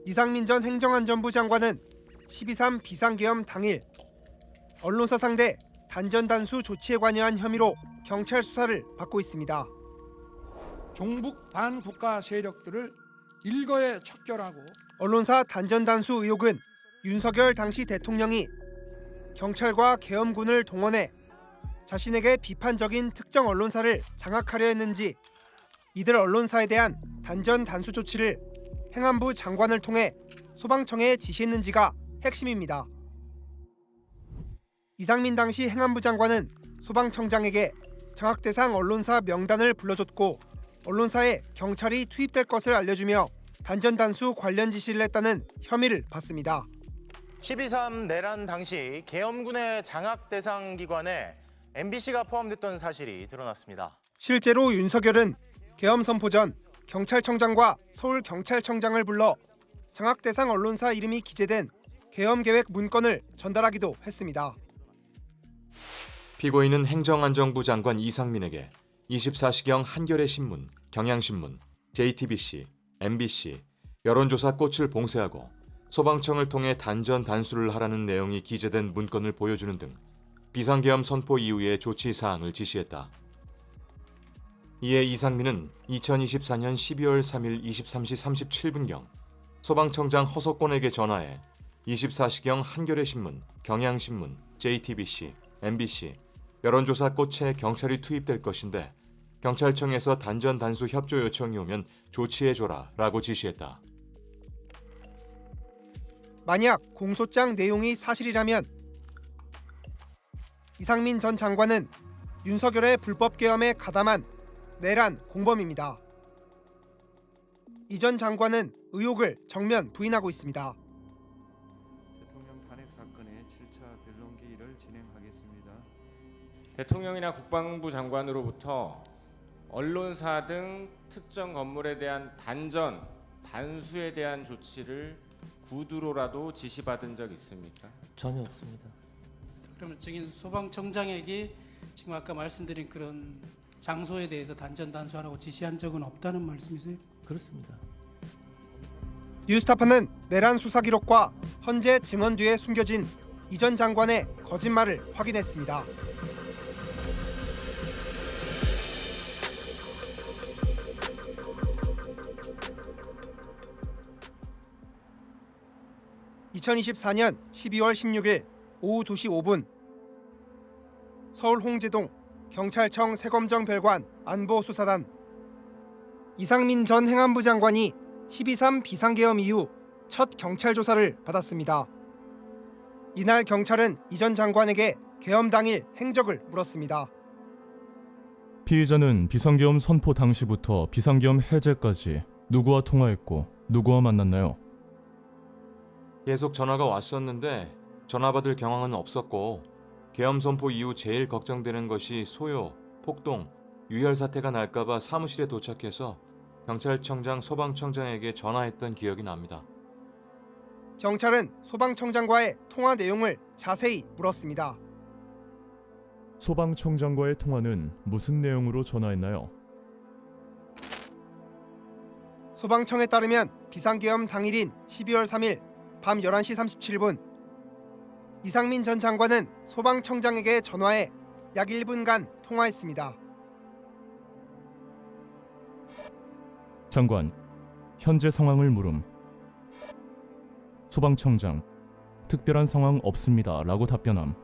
이상민 전 행정안전부 장관은 12.3 비상계엄 당일 언론사 상대 단전단수 조치에 관여한 혐의로 경찰 수사를 받고 있습니다. 종북 반국가 세력들을 일거에 척결하고 언론사 단전단수 의혹은 윤석열 당시 대통령이 경찰과 계엄군을 동원해 자신에게 비판적인 특정 언론사를 장악하려 했는지, 이들 언론사에 대한 단전 단수 조치를 행안부 장관을 통해 소방청에 지시했는지가 핵심입니다. 이상민 당시 행안부 장관은 소방청장에게 장악 대상 언론사 명단을 불러줬고 언론사에 경찰이 투입될 것을 알려주며 단전 단수 관련 지시를 했다는 혐의를 받습니다. 12.3 내란 당시 계엄군의 장악 대상 기관에 MBC가 포함됐던 사실이 드러났습니다. 실제로 윤석열은 계엄 선포 전 경찰청장과 서울경찰청장을 불러 장악 대상 언론사 이름이 기재된 계엄 계획 문건을 전달하기도 했습니다. 피고인은 행정안전부 장관 이상민에게 24시경 한겨레 신문, 경향신문, JTBC, MBC, 여론조사 꽃을 봉쇄하고 소방청을 통해 단전 단수를 하라는 내용이 기재된 문건을 보여주는 등 비상계엄 선포 이후의 조치 사항을 지시했다. 이에 이상민은 2024년 12월 3일 23시 37분경 소방청장 허석권에게 전화해 24시경 한겨레 신문, 경향신문, JTBC, MBC, 여론조사 꽃에 경찰이 투입될 것인데 경찰청에서 단전 단수 협조 요청이 오면 조치해줘라 라고 지시했다. 만약 공소장 내용이 사실이라면 이상민 전 장관은 윤석열의 불법 계엄에 가담한 내란 공범입니다. 이 전 장관은 의혹을 정면 부인하고 있습니다. 대통령 탄핵 사건의 7차 변론기일을 진행하겠습니다. 대통령이나 국방부 장관으로부터 언론사 등 특정 건물에 대한 단전, 단수에 대한 조치를 구두로라도 지시받은 적 있습니까? 전혀 없습니다. 그러면 증인 소방청장에게 지금 아까 말씀드린 그런 장소에 대해서 단전 단수하라고 지시한 적은 없다는 말씀이세요? 그렇습니다. 뉴스타파는 내란 수사 기록과 헌재 증언 뒤에 숨겨진 이 전 장관의 거짓말을 확인했습니다. (2024년 12월 16일) 오후 2시 5분 서울 홍제동 경찰청 세검정 별관 안보수사단 이상민 전 행안부 장관이 12.3 비상계엄 이후 첫 경찰 조사를 받았습니다. 이날 경찰은 이 전 장관에게 계엄 당일 행적을 물었습니다. 피의자는 비상계엄 선포 당시부터 비상계엄 해제까지 누구와 통화했고 누구와 만났나요? 계속 전화가 왔었는데 전화 받을 경황은 없었고 계엄 선포 이후 제일 걱정되는 것이 소요, 폭동, 유혈 사태가 날까봐 사무실에 도착해서 경찰청장, 소방청장에게 전화했던 기억이 납니다. 경찰은 소방청장과의 통화 내용을 자세히 물었습니다. 소방청장과의 통화는 무슨 내용으로 전화했나요? 소방청에 따르면 비상계엄 당일인 12월 3일 밤 11시 37분 이상민 전 장관은 소방청장에게 전화해 약 1분간 통화했습니다. 장관, 현재 상황을 물음. 소방청장, 특별한 상황 없습니다 라고 답변함.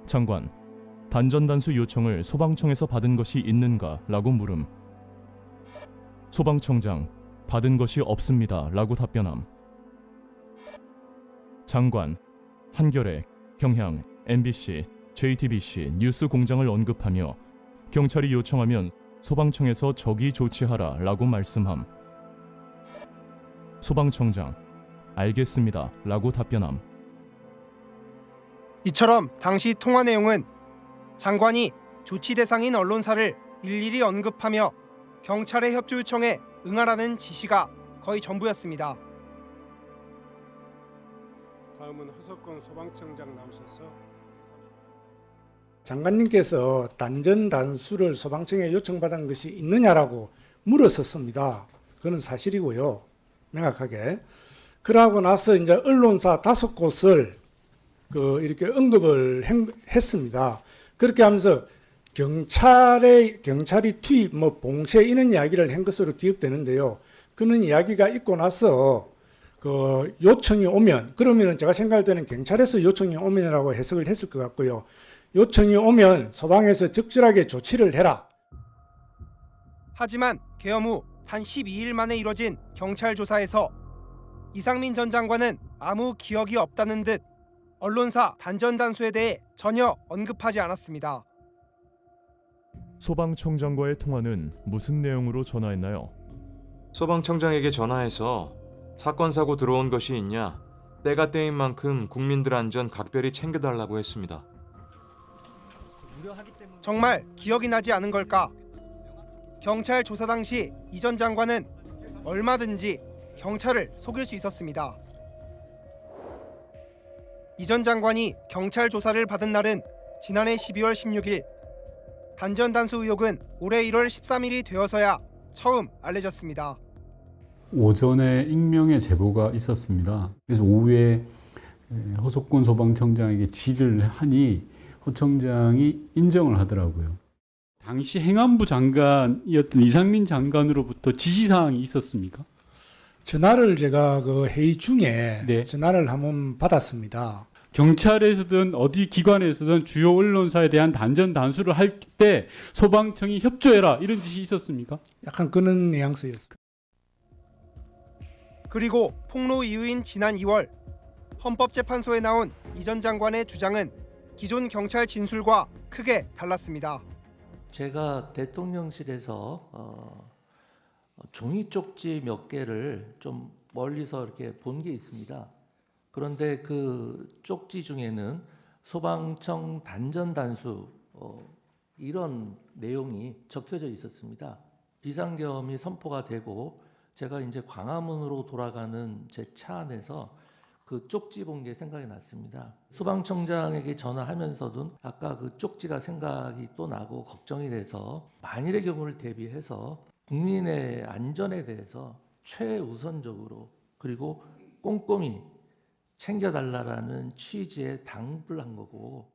장관, 단전단수 요청을 소방청에서 받은 것이 있는가 라고 물음. 소방청장, 받은 것이 없습니다 라고 답변함. 장관, 한겨레, 경향, MBC, JTBC 뉴스 공장을 언급하며 경찰이 요청하면 소방청에서 적이 조치하라 라고 말씀함. 소방청장, 알겠습니다 라고 답변함. 이처럼 당시 통화 내용은 장관이 조치 대상인 언론사를 일일이 언급하며 경찰의 협조 요청에 응하라는 지시가 거의 전부였습니다. 다음은 허석권 소방청장 나오셔서 장관님께서 단전 단수를 소방청에 요청받은 것이 있느냐라고 물었었습니다. 그건 사실이고요. 명확하게. 그러고 나서 이제 언론사 5곳을 이렇게 언급을 했습니다. 그렇게 하면서 경찰이 투입, 봉쇄 이런 이야기를 한 것으로 기억되는데요. 그런 이야기가 있고 나서 요청이 오면, 그러면은 제가 생각할 때는 경찰에서 요청이 오면이라고 해석을 했을 것 같고요. 요청이 오면 소방에서 적절하게 조치를 해라. 하지만 계엄 후 단 12일 만에 이뤄진 경찰 조사에서 이상민 전 장관은 아무 기억이 없다는 듯 언론사 단전 단수에 대해 전혀 언급하지 않았습니다. 소방청장과의 통화는 무슨 내용으로 전화했나요? 소방청장에게 전화해서 사건 사고 들어온 것이 있냐, 때가 때인 만큼 국민들 안전 각별히 챙겨달라고 했습니다. 정말 기억이 나지 않은 걸까? 경찰 조사 당시 이 전 장관은 얼마든지 경찰을 속일 수 있었습니다. 이 전 장관이 경찰 조사를 받은 날은 지난해 12월 16일, 단전 단수 의혹은 올해 1월 13일이 되어서야 처음 알려졌습니다. 오전에 익명의 제보가 있었습니다. 그래서 오후에 허석권 소방청장에게 질의를 하니 허 청장이 인정을 하더라고요. 당시 행안부 장관이었던 이상민 장관으로부터 지시사항이 있었습니까? 전화를 제가 회의 중에 네. 전화를 한번 받았습니다. 경찰에서든 어디 기관에서든 주요 언론사에 대한 단전 단수를 할 때 소방청이 협조해라 이런 지시 있었습니까? 약간 그런 뉘앙스였어요. 그리고 폭로 이후인 지난 2월 헌법재판소에 나온 이 전 장관의 주장은 기존 경찰 진술과 크게 달랐습니다. 제가 대통령실에서 종이 쪽지 몇 개를 좀 멀리서 이렇게 본 게 있습니다. 그런데 그 쪽지 중에는 소방청 단전 단수 이런 내용이 적혀져 있었습니다. 비상계엄이 선포가 되고 제가 이제 광화문으로 돌아가는 제 차 안에서 그 쪽지 본 게 생각이 났습니다. 소방청장에게 전화하면서도 아까 그 쪽지가 생각이 또 나고 걱정이 돼서 만일의 경우를 대비해서 국민의 안전에 대해서 최우선적으로 그리고 꼼꼼히 챙겨달라는 취지에 당부를 한 거고.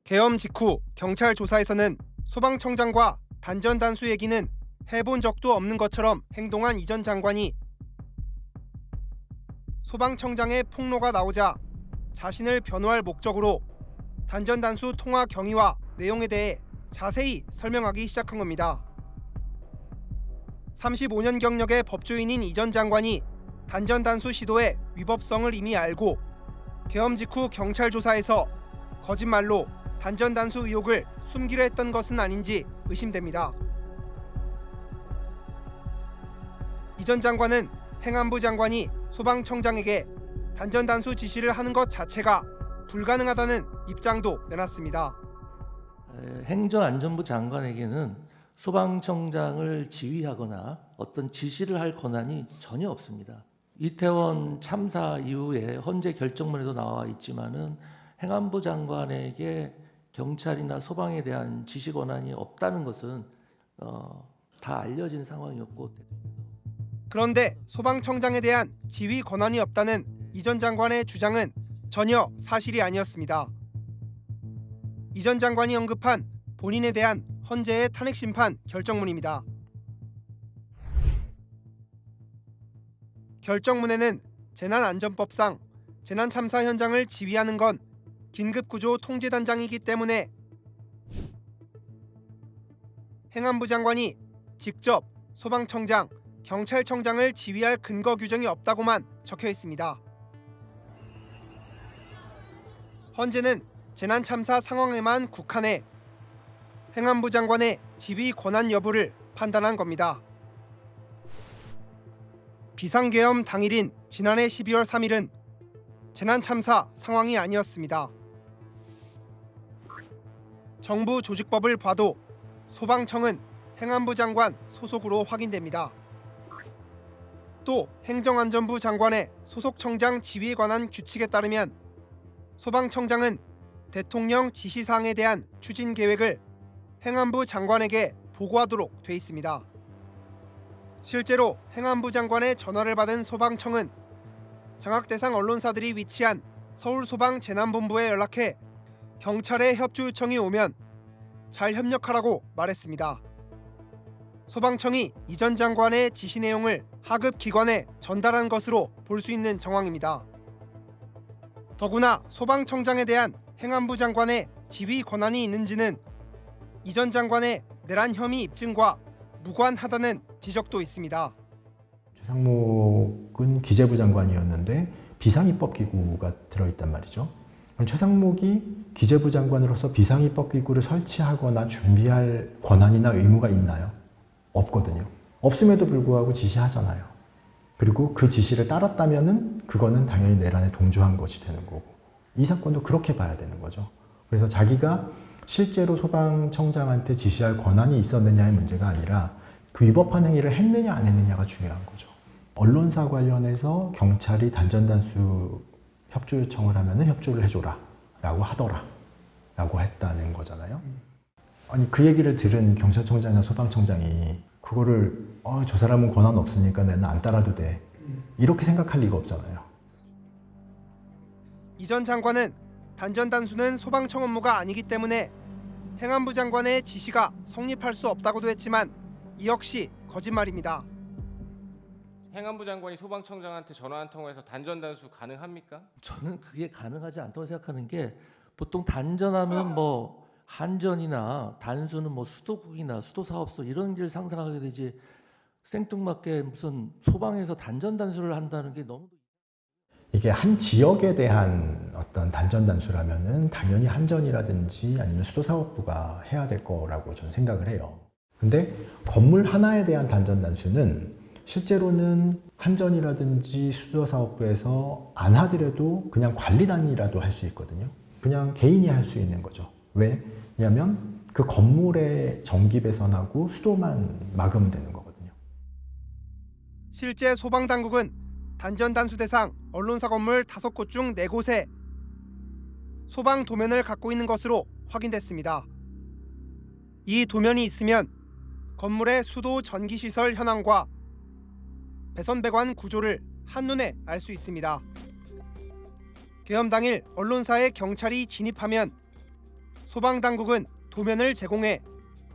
계엄 직후 경찰 조사에서는 소방청장과 단전 단수 얘기는 해본 적도 없는 것처럼 행동한 이 전 장관이 소방청장의 폭로가 나오자 자신을 변호할 목적으로 단전 단수 통화 경위와 내용에 대해 자세히 설명하기 시작한 겁니다. 35년 경력의 법조인인 이 전 장관이 단전 단수 시도의 위법성을 이미 알고 계엄 직후 경찰 조사에서 거짓말로 단전 단수 의혹을 숨기려 했던 것은 아닌지 의심됩니다. 이 전 장관은 행안부 장관이 소방청장에게 단전 단수 지시를 하는 것 자체가 불가능하다는 입장도 내놨습니다. 행정안전부 장관에게는 소방청장을 지휘하거나 어떤 지시를 할 권한이 전혀 없습니다. 이태원 참사 이후에 헌재 결정문에도 나와 있지만은 행안부 장관에게 경찰이나 소방에 대한 지시 권한이 없다는 것은 다 알려진 상황이었고. 그런데 소방청장에 대한 지휘 권한이 없다는 이 전 장관의 주장은 전혀 사실이 아니었습니다. 이 전 장관이 언급한 본인에 대한 헌재의 탄핵심판 결정문입니다. 결정문에는 재난안전법상 재난참사 현장을 지휘하는 건 긴급구조 통제단장이기 때문에 행안부 장관이 직접 소방청장, 경찰청장을 지휘할 근거 규정이 없다고만 적혀 있습니다. 헌재는 재난참사 상황에만 국한해 행안부 장관의 지휘 권한 여부를 판단한 겁니다. 비상계엄 당일인 지난해 12월 3일은 재난참사 상황이 아니었습니다. 정부 조직법을 봐도 소방청은 행안부 장관 소속으로 확인됩니다. 또 행정안전부 장관의 소속청장 지휘에 관한 규칙에 따르면 소방청장은 대통령 지시사항에 대한 추진 계획을 행안부 장관에게 보고하도록 돼 있습니다. 실제로 행안부 장관의 전화를 받은 소방청은 장학 대상 언론사들이 위치한 서울소방재난본부에 연락해 경찰의 협조 요청이 오면 잘 협력하라고 말했습니다. 소방청이 이 전 장관의 지시 내용을 하급 기관에 전달한 것으로 볼 수 있는 정황입니다. 더구나 소방청장에 대한 행안부 장관의 지휘 권한이 있는지는 이 전 장관의 내란 혐의 입증과 무관하다는 지적도 있습니다. 최상목은 기재부 장관이었는데 비상입법기구가 들어있단 말이죠. 그럼 최상목이 기재부 장관으로서 비상입법기구를 설치하거나 준비할 권한이나 의무가 있나요? 없거든요. 없음에도 불구하고 지시하잖아요. 그리고 그 지시를 따랐다면은 그거는 당연히 내란에 동조한 것이 되는 거고, 이 사건도 그렇게 봐야 되는 거죠. 그래서 자기가 실제로 소방청장한테 지시할 권한이 있었느냐의 문제가 아니라 그 위법한 행위를 했느냐 안 했느냐가 중요한 거죠. 언론사 관련해서 경찰이 단전단수 협조 요청을 하면은 협조를 해줘라 라고 하더라 라고 했다는 거잖아요. 아니 그 얘기를 들은 경찰청장이나 소방청장이 그거를 저 사람은 권한 없으니까 나는 안 따라도 돼 이렇게 생각할 리가 없잖아요. 이 전 장관은 단전단수는 소방청 업무가 아니기 때문에 행안부 장관의 지시가 성립할 수 없다고도 했지만 이 역시 거짓말입니다. 행안부 장관이 소방청장한테 전화 한 통화해서 단전 단수 가능합니까? 저는 그게 가능하지 않다고 생각하는 게, 보통 단전하면 뭐 한전이나 단수는 뭐 수도국이나 수도사업소 이런 길 상상하게 되지, 생뚱맞게 무슨 소방에서 단전 단수를 한다는 게 너무, 이게 한 지역에 대한 어떤 단전 단수라면은 당연히 한전이라든지 아니면 수도사업부가 해야 될 거라고 저는 생각을 해요. 근데 건물 하나에 대한 단전 단수는 실제로는 한전이라든지 수도사업부에서 안 하더라도 그냥 관리단이라도 할 수 있거든요. 그냥 개인이 할 수 있는 거죠. 왜냐하면 그 건물의 전기 배선하고 수도만 막으면 되는 거거든요. 실제 소방당국은 단전단수 대상 언론사 건물 5곳 중 4곳에 소방 도면을 갖고 있는 것으로 확인됐습니다. 이 도면이 있으면 건물의 수도 전기시설 현황과 배선배관 구조를 한눈에 알 수 있습니다. 계엄 당일 언론사에 경찰이 진입하면 소방당국은 도면을 제공해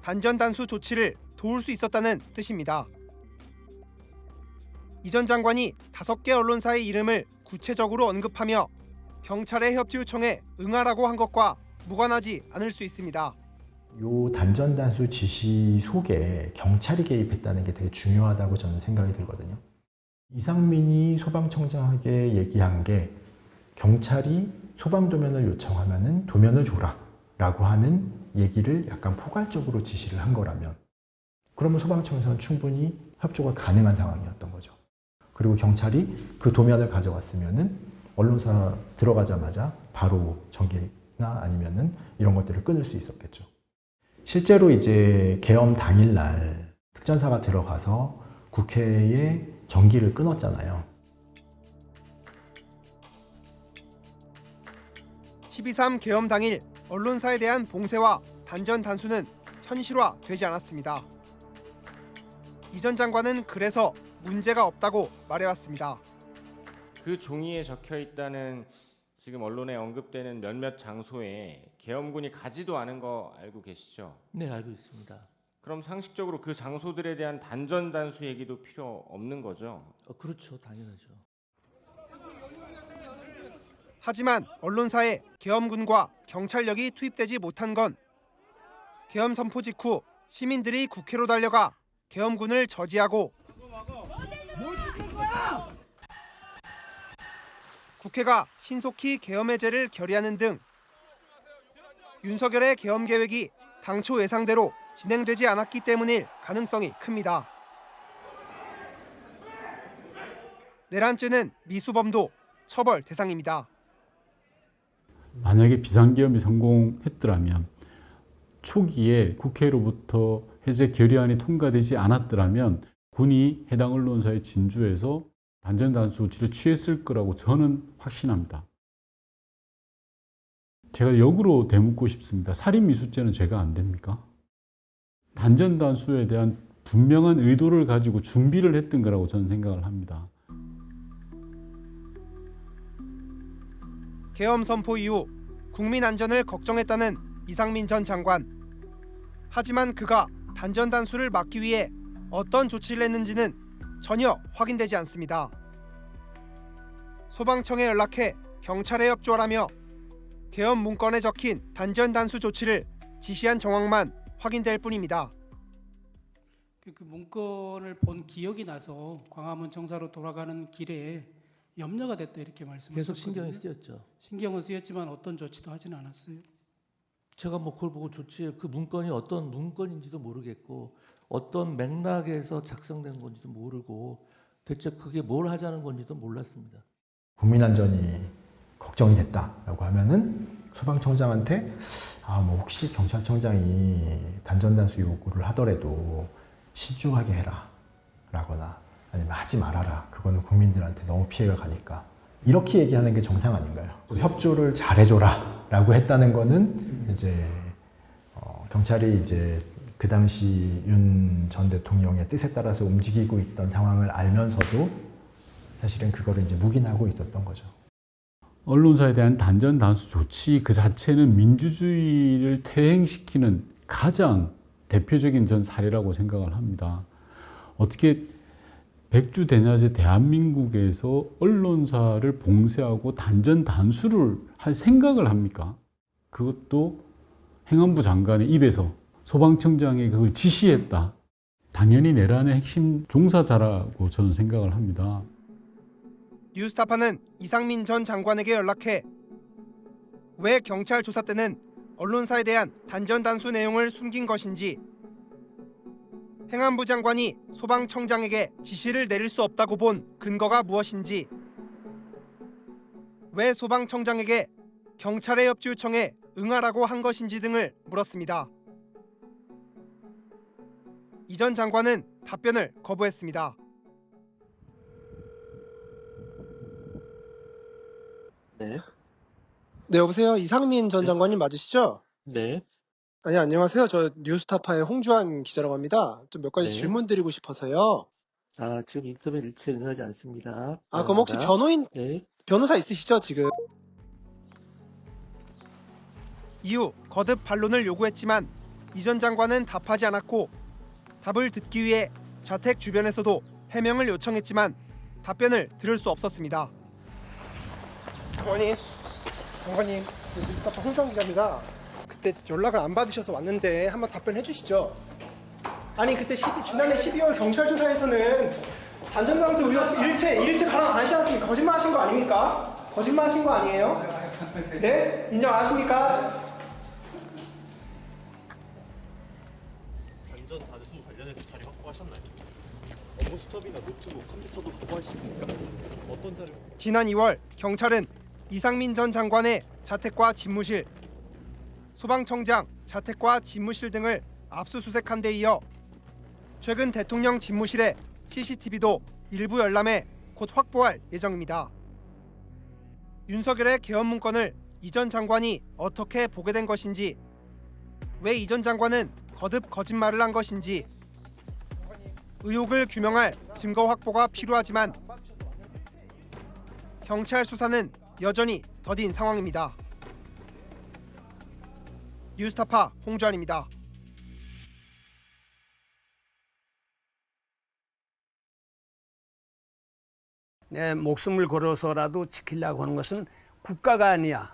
단전단수 조치를 도울 수 있었다는 뜻입니다. 이 전 장관이 5개 언론사의 이름을 구체적으로 언급하며 경찰의 협조 요청에 응하라고 한 것과 무관하지 않을 수 있습니다. 요 단전단수 지시 속에 경찰이 개입했다는 게 되게 중요하다고 저는 생각이 들거든요. 이상민이 소방청장에게 얘기한 게 경찰이 소방도면을 요청하면은 도면을 줘라 라고 하는 얘기를 약간 포괄적으로 지시를 한 거라면, 그러면 소방청에서는 충분히 협조가 가능한 상황이었던 거죠. 그리고 경찰이 그 도면을 가져왔으면은 언론사 들어가자마자 바로 전기나 아니면은 이런 것들을 끊을 수 있었겠죠. 실제로 이제 계엄 당일날 특전사가 들어가서 국회에 전기를 끊었잖아요. 12.3 계엄 당일 언론사에 대한 봉쇄와 단전 단수는 현실화되지 않았습니다. 이 전 장관은 그래서 문제가 없다고 말해왔습니다. 그 종이에 적혀 있다는 지금 언론에 언급되는 몇몇 장소에 계엄군이 가지도 않은 거 알고 계시죠? 네, 알고 있습니다. 그럼 상식적으로 그 장소들에 대한 단전 단수 얘기도 필요 없는 거죠? 그렇죠, 당연하죠. 하지만 언론사에 계엄군과 경찰력이 투입되지 못한 건 계엄 선포 직후 시민들이 국회로 달려가 계엄군을 저지하고 국회가 신속히 계엄 해제를 결의하는 등 윤석열의 계엄 계획이 당초 예상대로 진행되지 않았기 때문일 가능성이 큽니다. 내란죄는 미수범도 처벌 대상입니다. 만약에 비상계엄이 성공했더라면, 초기에 국회로부터 해제 결의안이 통과되지 않았더라면 군이 해당 언론사에 진주해서 단전단수 조치를 취했을 거라고 저는 확신합니다. 제가 역으로 되묻고 싶습니다. 살인미수죄는 죄가 안 됩니까? 단전단수에 대한 분명한 의도를 가지고 준비를 했던 거라고 저는 생각을 합니다. 계엄 선포 이후 국민 안전을 걱정했다는 이상민 전 장관. 하지만 그가 단전 단수를 막기 위해 어떤 조치를 했는지는 전혀 확인되지 않습니다. 소방청에 연락해 경찰에 협조하라며 계엄 문건에 적힌 단전 단수 조치를 지시한 정황만 확인될 뿐입니다. 그 문건을 본 기억이 나서 광화문 청사로 돌아가는 길에 염려가 됐다 이렇게 말씀하셨거든요. 계속 신경이 쓰였죠. 신경은 쓰였지만 어떤 조치도 하지는 않았어요. 제가 뭐 그걸 보고 조치해 그 문건이 어떤 문건인지도 모르겠고 어떤 맥락에서 작성된 건지도 모르고 대체 그게 뭘 하자는 건지도 몰랐습니다. 국민 안전이 걱정이 됐다라고 하면은 소방청장한테 뭐 혹시 경찰청장이 단전 단수 요구를 하더라도 신중하게 해라 라거나 아니면 하지 말아라. 그거는 국민들한테 너무 피해가 가니까. 이렇게 얘기하는 게 정상 아닌가요? 협조를 잘해줘라 라고 했다는 거는 이제 경찰이 이제 그 당시 윤 전 대통령의 뜻에 따라서 움직이고 있던 상황을 알면서도 사실은 그거를 이제 묵인하고 있었던 거죠. 언론사에 대한 단전 단수 조치 그 자체는 민주주의를 퇴행시키는 가장 대표적인 전 사례라고 생각을 합니다. 어떻게 백주대낮에 대한민국에서 언론사를 봉쇄하고 단전 단수를 할 생각을 합니까? 그것도 행안부 장관의 입에서 소방청장이 그걸 지시했다. 당연히 내란의 핵심 종사자라고 저는 생각을 합니다. 뉴스타파는 이상민 전 장관에게 연락해 왜 경찰 조사 때는 언론사에 대한 단전 단수 내용을 숨긴 것인지, 행안부 장관이 소방청장에게 지시를 내릴 수 없다고 본 근거가 무엇인지, 왜 소방청장에게 경찰의 협조 요청에 응하라고 한 것인지 등을 물었습니다. 이 전 장관은 답변을 거부했습니다. 네, 여보세요. 이상민 전 장관님 맞으시죠? 네. 아니, 안녕하세요. 저 뉴스타파의 홍주환 기자라고 합니다. 좀 몇 가지 네. 질문 드리고 싶어서요. 지금 인터뷰 일체 응하지 않습니다. 그럼 혹시 네. 변호사 있으시죠, 지금? 이후 거듭 반론을 요구했지만 이 전 장관은 답하지 않았고, 답을 듣기 위해 자택 주변에서도 해명을 요청했지만 답변을 들을 수 없었습니다. 장관님, 뉴스타파 홍주환 기자입니다. 그때 연락을 안 받으셔서 왔는데 한번 답변해 주시죠. 아니, 그때 지난해 12월 경찰 조사에서는 단전 단수 의혹 일체 가랑 안 하시지 않습니까? 거짓말 하신 거 아닙니까? 거짓말 하신 거 아니에요? 네? 인정 안 하십니까? 단전 단수 관련해서 자료 확보하셨나요? 업무 스톱이나 노트북, 컴퓨터도 확보하셨습니까? 어떤 자료? 지난 2월 경찰은 이상민 전 장관의 자택과 집무실, 소방청장 자택과 집무실 등을 압수수색한 데 이어 최근 대통령 집무실의 CCTV도 일부 열람해 곧 확보할 예정입니다. 윤석열의 계엄 문건을 이 전 장관이 어떻게 보게 된 것인지, 왜 이 전 장관은 거듭 거짓말을 한 것인지, 의혹을 규명할 증거 확보가 필요하지만 경찰 수사는 여전히 더딘 상황입니다. 뉴스타파 홍주환입니다. 내 목숨을 걸어서라도 지키려고 하는 것은 국가가 아니야.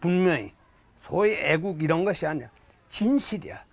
분명히 소위 애국 이런 것이 아니야. 진실이야.